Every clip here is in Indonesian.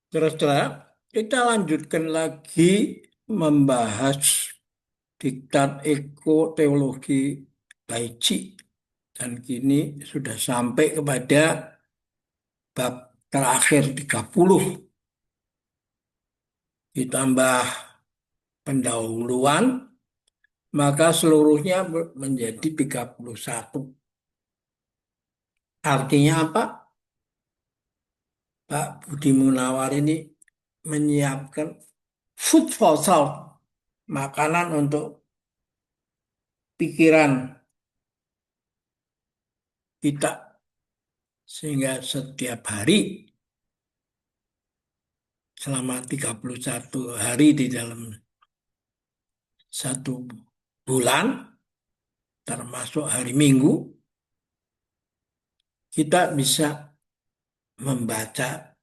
Saudara-saudara, kita lanjutkan lagi membahas diktat ekoteologi Daichi. Dan kini sudah sampai kepada bab terakhir 30. Ditambah pendahuluan, maka seluruhnya menjadi 31. Artinya apa? Pak Budi Munawar ini menyiapkan food for thought, makanan untuk pikiran kita. Sehingga setiap hari selama 31 hari di dalam satu bulan, termasuk hari Minggu, kita bisa membaca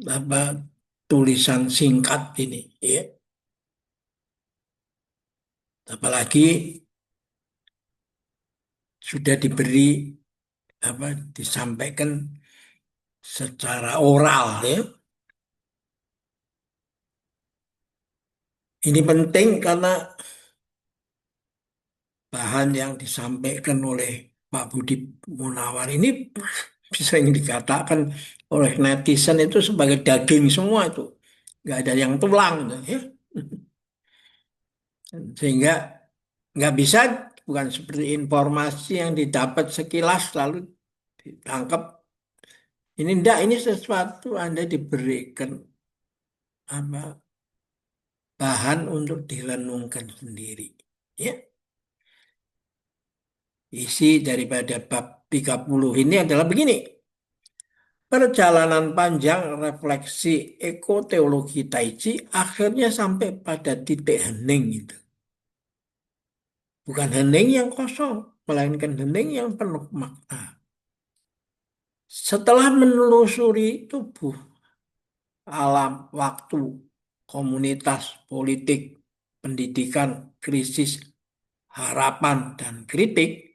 apa tulisan singkat ini, ya. Apalagi sudah diberi apa disampaikan secara oral, ya. Ini penting karena bahan yang disampaikan oleh Pak Budi Munawar ini bisa yang dikatakan oleh netizen itu sebagai daging semua itu, nggak ada yang tulang, ya. Sehingga nggak bisa, bukan seperti informasi yang didapat sekilas lalu ditangkap. Ini enggak, ini sesuatu Anda diberikan apa bahan untuk direnungkan sendiri. Ya, isi daripada bab 30 ini adalah begini. Perjalanan panjang refleksi ekoteologi Taichi akhirnya sampai pada titik hening itu. Bukan hening yang kosong, melainkan hening yang penuh makna. Setelah menelusuri tubuh, alam, waktu, komunitas, politik, pendidikan, krisis, harapan, dan kritik,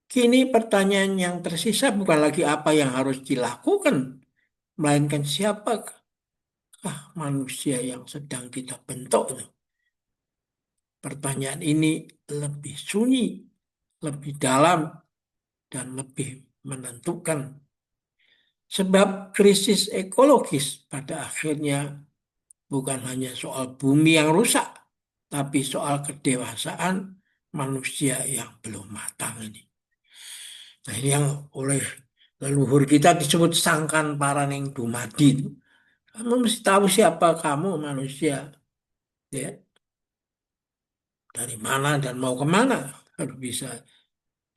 kini pertanyaan yang tersisa bukan lagi apa yang harus dilakukan, melainkan siapakah manusia yang sedang kita bentuk. Pertanyaan ini lebih sunyi, lebih dalam, dan lebih menentukan. Sebab krisis ekologis pada akhirnya bukan hanya soal bumi yang rusak, tapi soal kedewasaan manusia yang belum matang ini. Nah, ini yang oleh leluhur kita disebut sangkan paraning dumadi. Kamu mesti tahu siapa kamu manusia, ya, dari mana dan mau kemana. Harus bisa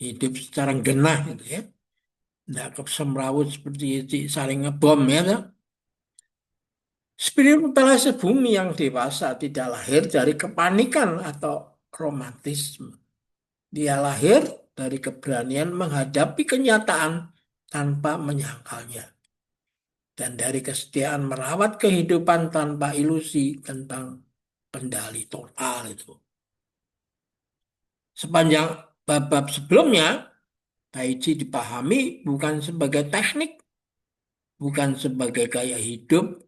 hidup secara genah gitu, ya. Tidak kesemrawut seperti itu, saling ngebom, ya. Spiritualitas bumi yang dewasa tidak lahir dari kepanikan atau romantisme. Dia lahir dari keberanian menghadapi kenyataan tanpa menyangkalnya. Dan dari kesetiaan merawat kehidupan tanpa ilusi tentang kendali total itu. Sepanjang bab-bab sebelumnya, Taichi dipahami bukan sebagai teknik, bukan sebagai gaya hidup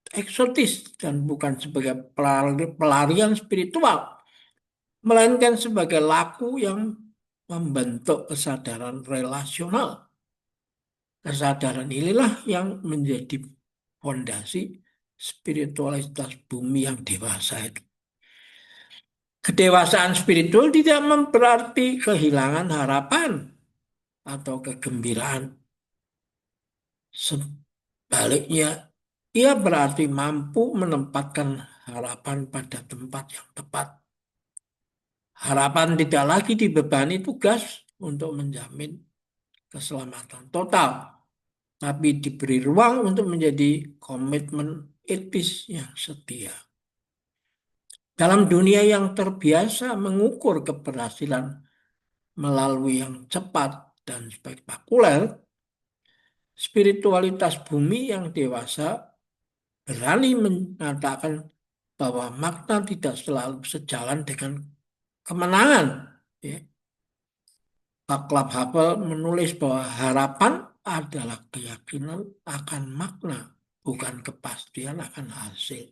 eksotis, dan bukan sebagai pelarian spiritual, melainkan sebagai laku yang membentuk kesadaran relasional. Kesadaran inilah yang menjadi fondasi spiritualitas bumi yang dewasa itu. Kedewasaan spiritual tidak berarti kehilangan harapan atau kegembiraan. Sebaliknya, ia berarti mampu menempatkan harapan pada tempat yang tepat. Harapan tidak lagi dibebani tugas untuk menjamin keselamatan total, tapi diberi ruang untuk menjadi komitmen etis yang setia. Dalam dunia yang terbiasa mengukur keberhasilan melalui yang cepat dan spektakuler, spiritualitas bumi yang dewasa berani mengatakan bahwa makna tidak selalu sejalan dengan kemenangan. Ya. Václav Havel menulis bahwa harapan adalah keyakinan akan makna, bukan kepastian akan hasil.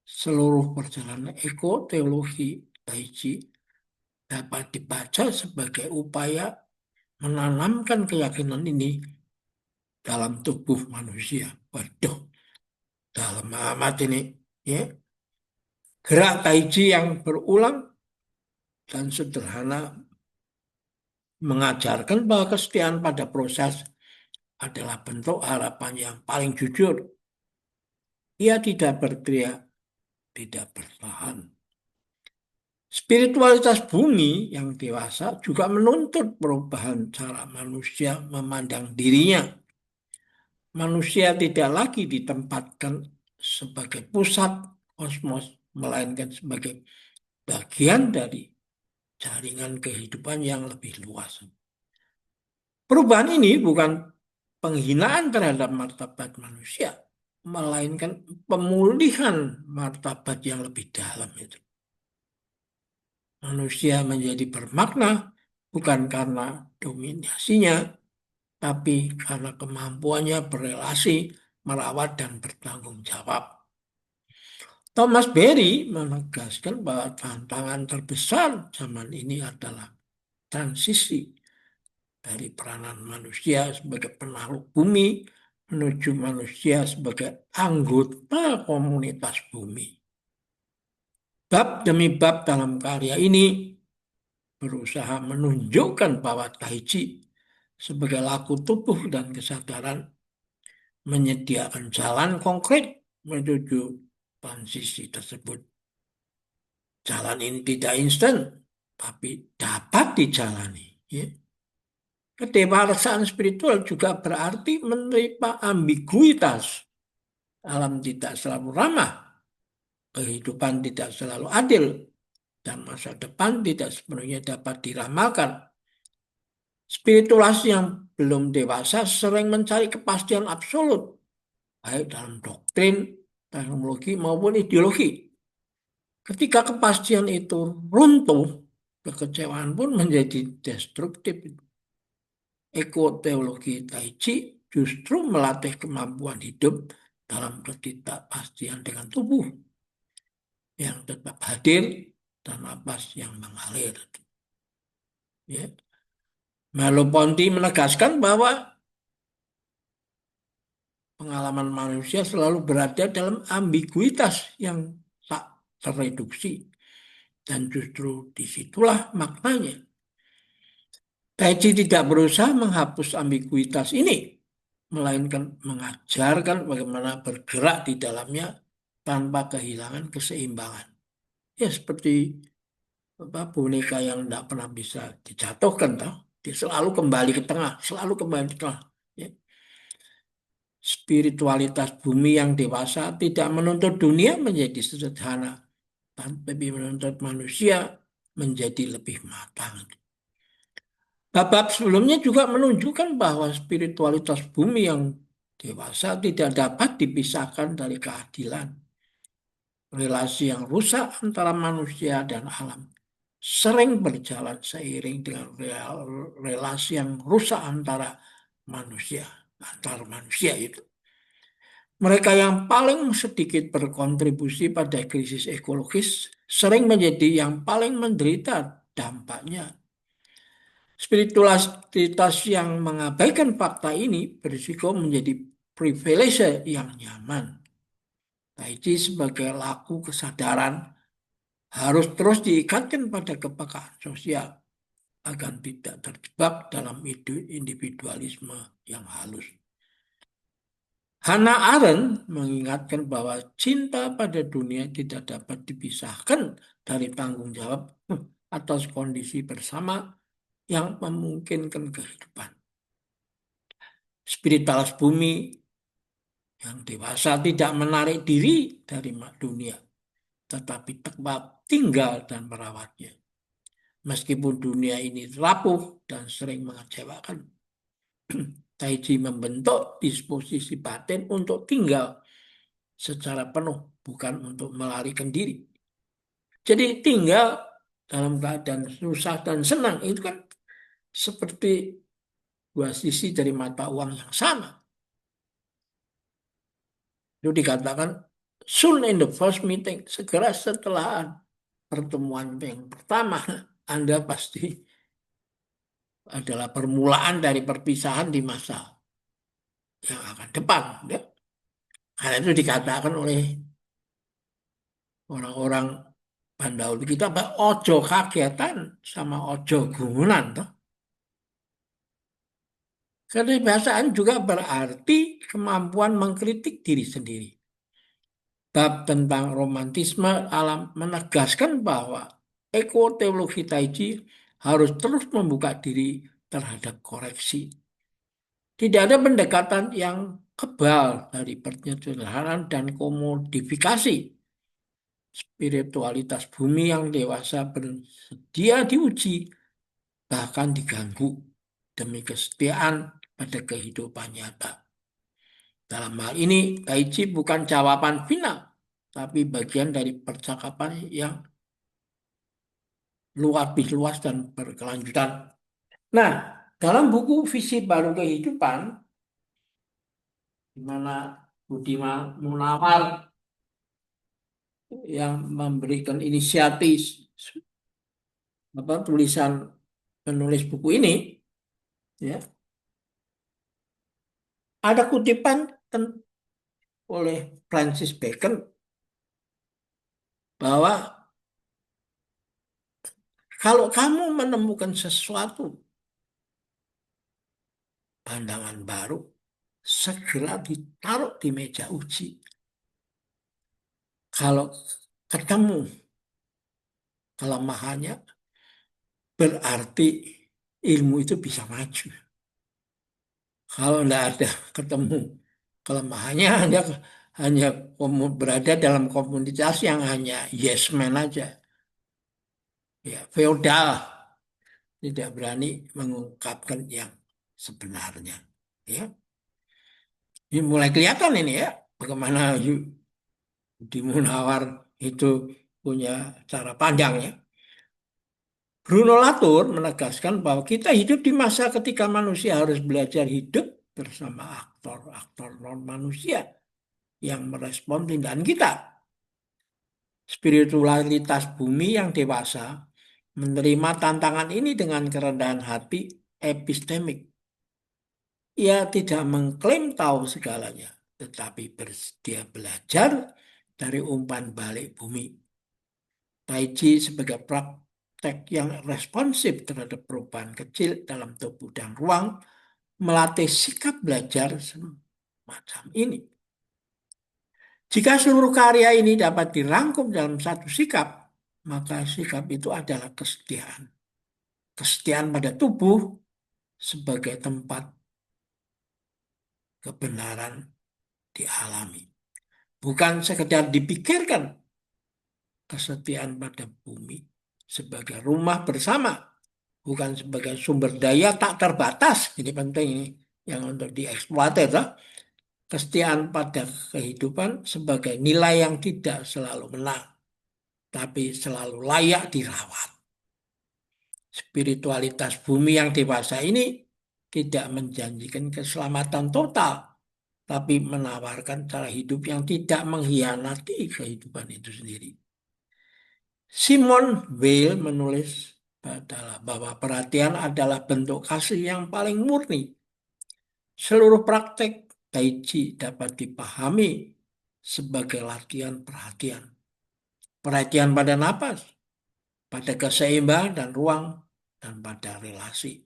Seluruh perjalanan ekoteologi Taiji dapat dibaca sebagai upaya menanamkan keyakinan ini dalam tubuh manusia. Waduh, dalam amat ini. Ya. Gerak Taiji yang berulang dan sederhana mengajarkan bahwa kesetiaan pada proses adalah bentuk harapan yang paling jujur. Ia tidak berteriak, tidak bertahan. Spiritualitas bumi yang dewasa juga menuntut perubahan cara manusia memandang dirinya. Manusia tidak lagi ditempatkan sebagai pusat kosmos, melainkan sebagai bagian dari jaringan kehidupan yang lebih luas. Perubahan ini bukan penghinaan terhadap martabat manusia, melainkan pemulihan martabat yang lebih dalam itu. Manusia menjadi bermakna bukan karena dominasinya, tapi karena kemampuannya berelasi, merawat, dan bertanggung jawab. Thomas Berry menegaskan bahwa tantangan terbesar zaman ini adalah transisi dari peranan manusia sebagai penakluk bumi menuju manusia sebagai anggota komunitas bumi. Bab demi bab dalam karya ini berusaha menunjukkan bahwa Taiji sebagai laku tubuh dan kesadaran menyediakan jalan konkret menuju transisi tersebut. Jalan ini tidak instan, tapi dapat dijalani. Ya. Kedewasaan spiritual juga berarti menerima ambiguitas. Alam tidak selalu ramah, kehidupan tidak selalu adil, dan masa depan tidak sepenuhnya dapat diramalkan. Spiritualitas yang belum dewasa sering mencari kepastian absolut, baik dalam doktrin, teknologi, maupun ideologi. Ketika kepastian itu runtuh, kekecewaan pun menjadi destruktif. Ekoteologi Taiji justru melatih kemampuan hidup dalam ketidakpastian dengan tubuh yang tetap hadir dan napas yang mengalir. Ya. Merleau-Ponty menegaskan bahwa pengalaman manusia selalu berada dalam ambiguitas yang tak tereduksi. Dan justru disitulah maknanya. Taiji tidak berusaha menghapus ambiguitas ini, melainkan mengajarkan bagaimana bergerak di dalamnya tanpa kehilangan keseimbangan. Ya seperti boneka yang tidak pernah bisa dijatuhkan, toh. Dia selalu kembali ke tengah, selalu kembali ke tengah. Ya. Spiritualitas bumi yang dewasa tidak menuntut dunia menjadi sederhana, tapi menuntut manusia menjadi lebih matang. Bab sebelumnya juga menunjukkan bahwa spiritualitas bumi yang dewasa tidak dapat dipisahkan dari keadilan. Relasi yang rusak antara manusia dan alam sering berjalan seiring dengan relasi yang rusak antara manusia, antar manusia itu. Mereka yang paling sedikit berkontribusi pada krisis ekologis sering menjadi yang paling menderita dampaknya. Spiritualitas yang mengabaikan fakta ini berisiko menjadi privilege yang nyaman. Taiji sebagai laku kesadaran harus terus diikatkan pada kepekaan sosial agar tidak terjebak dalam individualisme yang halus. Hannah Arendt mengingatkan bahwa cinta pada dunia tidak dapat dipisahkan dari tanggung jawab atas kondisi bersama yang memungkinkan kehidupan. Spiritualitas bumi yang dewasa tidak menarik diri dari dunia, tetapi tetap tinggal dan merawatnya. Meskipun dunia ini rapuh dan sering mengecewakan, Taiji membentuk disposisi batin untuk tinggal secara penuh, bukan untuk melarikan diri. Jadi tinggal dalam keadaan susah dan senang itu kan seperti dua sisi dari mata uang yang sama. Itu dikatakan soon in the first meeting, segera setelah pertemuan yang pertama, Anda pasti adalah permulaan dari perpisahan di masa yang akan depan. Ya. Karena itu dikatakan oleh orang-orang pendahulu kita, Pak, ojo kagetan sama ojo gumunan. Toh. Kedewasaan juga berarti kemampuan mengkritik diri sendiri. Bab tentang romantisme alam menegaskan bahwa ekoteologi Taiji harus terus membuka diri terhadap koreksi. Tidak ada pendekatan yang kebal dari penyederhanaan dan komodifikasi. Spiritualitas bumi yang dewasa bersedia diuji, bahkan diganggu demi kesetiaan pada kehidupan nyata. Dalam hal ini, Taiji bukan jawaban final, tapi bagian dari percakapan yang lebih luas dan berkelanjutan. Nah, dalam buku Visi Baru Kehidupan, di mana Budiman Munawar yang memberikan inisiatif tulisan penulis buku ini, ya, ada kutipan oleh Francis Bacon bahwa kalau kamu menemukan sesuatu pandangan baru, segera ditaruh di meja uji. Kalau ketemu kelemahannya, berarti ilmu itu bisa maju. Kalau tidak ada ketemu kelemahannya, Anda hanya berada dalam komunitas yang hanya yes man aja. Ya, feodal, tidak berani mengungkapkan yang sebenarnya. Ya, ini mulai kelihatan ini ya, bagaimana Budi Munawar itu punya cara pandang ya. Bruno Latour menegaskan bahwa kita hidup di masa ketika manusia harus belajar hidup bersama aktor-aktor non-manusia yang merespon tindakan kita. Spiritualitas bumi yang dewasa menerima tantangan ini dengan kerendahan hati epistemik. Ia tidak mengklaim tahu segalanya, tetapi bersedia belajar dari umpan balik bumi. Taiji sebagai praktek yang responsif terhadap perubahan kecil dalam tubuh dan ruang, melatih sikap belajar semacam ini. Jika seluruh karya ini dapat dirangkum dalam satu sikap, maka sikap itu adalah kesetiaan. Kesetiaan pada tubuh sebagai tempat kebenaran dialami. Bukan sekedar dipikirkan, kesetiaan pada bumi sebagai rumah bersama, bukan sebagai sumber daya tak terbatas. Ini penting ini yang untuk dieksploitasi. Kesetiaan pada kehidupan sebagai nilai yang tidak selalu menang, tapi selalu layak dirawat. Spiritualitas bumi yang dewasa ini tidak menjanjikan keselamatan total, tapi menawarkan cara hidup yang tidak mengkhianati kehidupan itu sendiri. Simone Weil menulis bahwa perhatian adalah bentuk kasih yang paling murni. Seluruh praktek Taiji dapat dipahami sebagai latihan perhatian. Perhatian pada napas, pada keseimbangan dan ruang, dan pada relasi.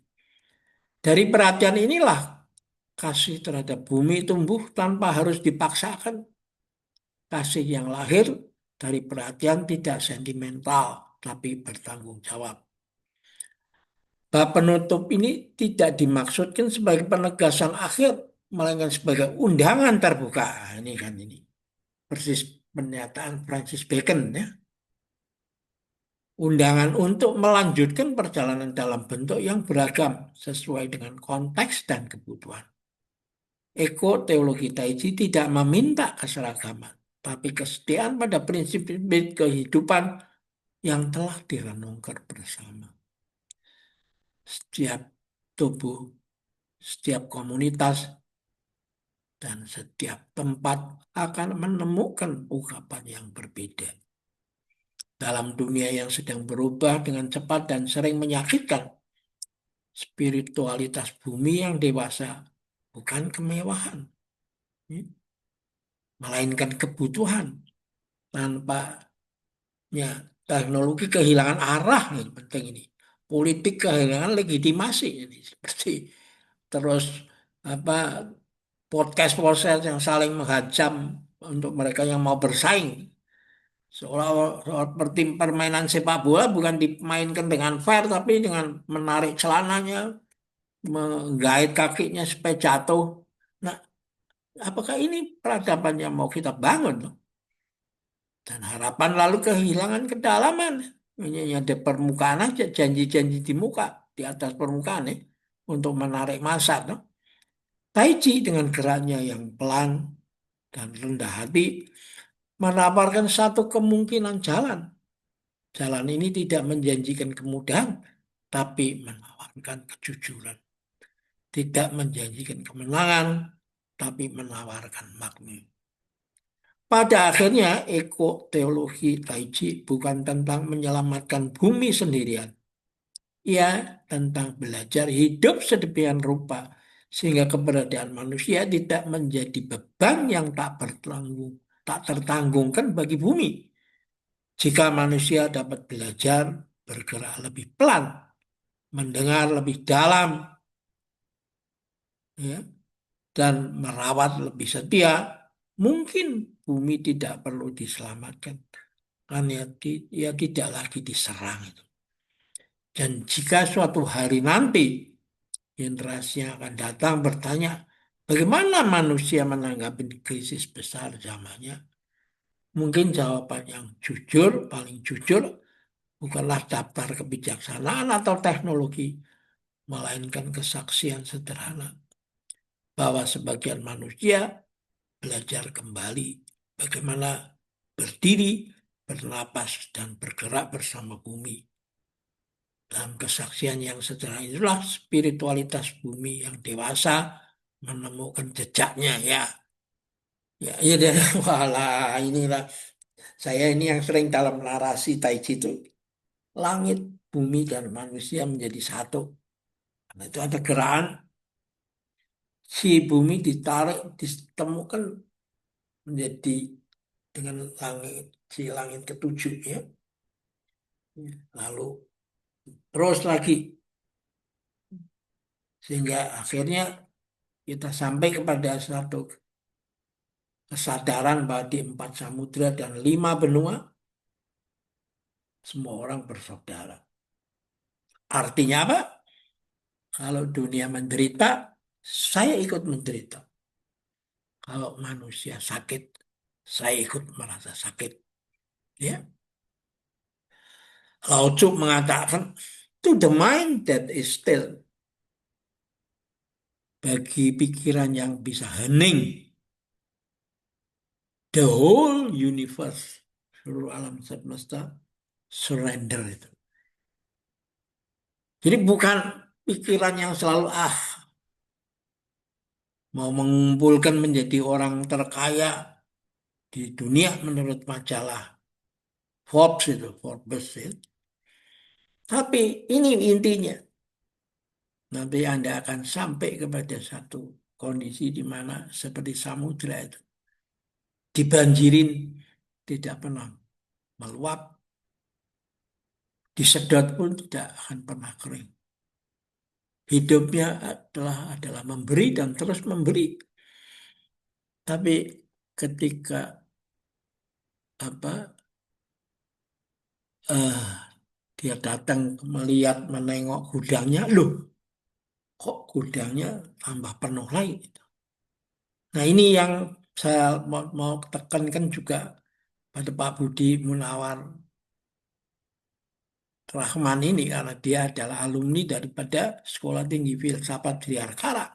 Dari perhatian inilah kasih terhadap bumi tumbuh tanpa harus dipaksakan. Kasih yang lahir dari perhatian tidak sentimental, tapi bertanggung jawab. Bab penutup ini tidak dimaksudkan sebagai penegasan akhir, melainkan sebagai undangan terbuka. Ini kan ini. Persis pernyataan Francis Bacon ya. Undangan untuk melanjutkan perjalanan dalam bentuk yang beragam sesuai dengan konteks dan kebutuhan. Eko teologi Taiji tidak meminta keseragaman, tapi kesetiaan pada prinsip kehidupan yang telah direnungkan bersama. Setiap tubuh, setiap komunitas dan setiap tempat akan menemukan ungkapan yang berbeda. Dalam dunia yang sedang berubah dengan cepat dan sering menyakitkan, spiritualitas bumi yang dewasa bukan kemewahan, ya, melainkan kebutuhan. Tanpa teknologi kehilangan arah, yang penting ini. Politik kehilangan legitimasi ini. Seperti terus apa podcast-podcast yang saling menghajam untuk mereka yang mau bersaing. Seperti permainan sepak bola bukan dimainkan dengan fair, tapi dengan menarik celananya, menggait kakinya supaya jatuh. Nah, apakah ini peradaban yang mau kita bangun? Dan harapan lalu kehilangan kedalaman. Ini ada permukaan aja, janji-janji di muka, di atas permukaan ya, untuk menarik massa. No? Tai Chi dengan geraknya yang pelan dan rendah hati menawarkan satu kemungkinan jalan. Jalan ini tidak menjanjikan kemudahan, tapi menawarkan kejujuran. Tidak menjanjikan kemenangan, tapi menawarkan makna. Pada akhirnya, teologi Tai Chi bukan tentang menyelamatkan bumi sendirian. Ia tentang belajar hidup sedemikian rupa, sehingga keberadaan manusia tidak menjadi beban yang tak tertanggungkan bagi bumi. Jika manusia dapat belajar bergerak lebih pelan, mendengar lebih dalam, ya, dan merawat lebih setia, mungkin bumi tidak perlu diselamatkan. Kan ya, ya tidak lagi diserang itu. Dan jika suatu hari nanti generasi yang akan datang bertanya, bagaimana manusia menanggapi krisis besar zamannya? Mungkin jawaban yang jujur, paling jujur, bukanlah daftar kebijaksanaan atau teknologi, melainkan kesaksian sederhana bahwa sebagian manusia belajar kembali bagaimana berdiri, bernapas, dan bergerak bersama bumi. Dalam kesaksian yang sederhana itulah spiritualitas bumi yang dewasa menemukan jejaknya ya. Ya, ya dan walah inilah saya ini yang sering dalam narasi Tai Chi itu langit, bumi dan manusia menjadi satu. Karena itu ada gerakan si bumi ditarik, ditemukan menjadi dengan langit si langit ketujuh ya. Lalu terus lagi sehingga akhirnya kita sampai kepada satu kesadaran bahwa di empat samudra dan lima benua semua orang bersaudara. Artinya apa? Kalau dunia menderita, saya ikut menderita. Kalau manusia sakit, saya ikut merasa sakit. Ya, Lao Tzu mengatakan, to the mind that is still, bagi pikiran yang bisa hening, the whole universe, seluruh alam semesta, surrender itu. Jadi bukan pikiran yang selalu mau mengumpulkan menjadi orang terkaya di dunia menurut majalah Forbes itu, Forbes itu. Tapi ini intinya. Nanti Anda akan sampai kepada satu kondisi di mana seperti samudra itu. Dibanjirin, tidak pernah meluap. Disedot pun tidak akan pernah kering. Hidupnya adalah memberi dan terus memberi. Tapi ketika apa eh, dia datang melihat menengok gudangnya, loh kok gudangnya tambah penuh lagi. Nah ini yang saya mau tekankan juga pada Pak Budi Munawar Rahman ini karena dia adalah alumni daripada Sekolah Tinggi Filsafat Triarkara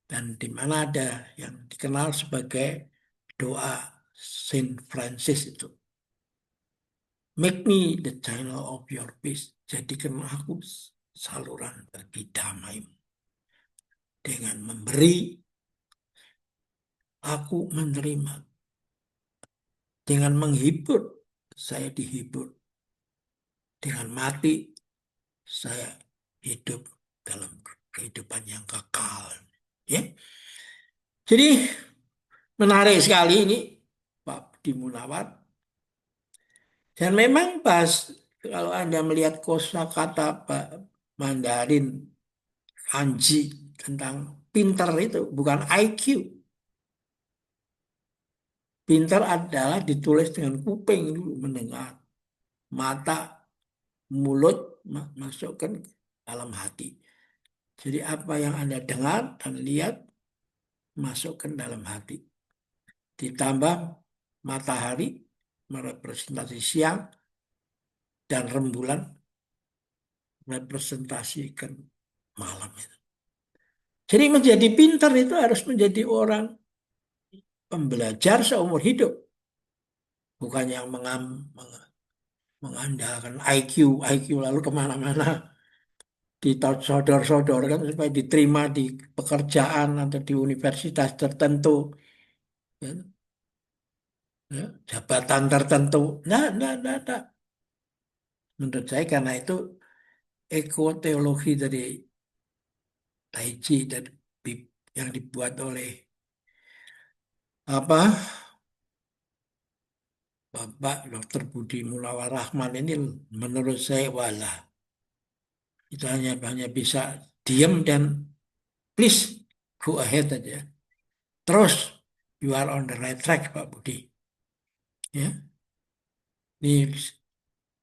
dan di mana ada yang dikenal sebagai doa Saint Francis itu. Make me the channel of your peace. Jadikan aku saluran bagi damai. dengan memberi, aku menerima. Dengan menghibur, saya dihibur. Dengan mati, saya hidup dalam kehidupan yang kekal. Ya, jadi menarik sekali ini Pak Budi Munawar. Dan memang pas kalau Anda melihat kosakata Pak Mandarin kanji tentang pinter itu bukan IQ. Pinter adalah ditulis dengan kuping dulu mendengar, mata, mulut masukkan dalam hati. Jadi apa yang Anda dengar dan lihat masukkan dalam hati. Ditambah matahari merepresentasi siang dan rembulan merepresentasikan malam itu. Jadi menjadi pintar itu harus menjadi orang pembelajar seumur hidup. Bukan yang mengandalkan IQ lalu kemana-mana disodor-sodorkan supaya diterima di pekerjaan atau di universitas tertentu. Ya, ya, jabatan tertentu. Nah. Menurut saya karena itu ekoteologi dari Taiji dan yang dibuat oleh apa Bapak Dr. Budi Mulawar Rahman ini menurut saya walah kita hanya bisa diam dan please go ahead aja. Terus you are on the right track Pak Budi. Ya, ini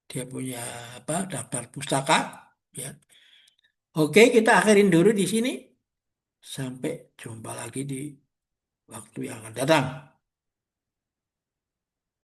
dia punya apa daftar pustaka. Ya, oke kita akhirin dulu di sini. Sampai jumpa lagi di waktu yang akan datang.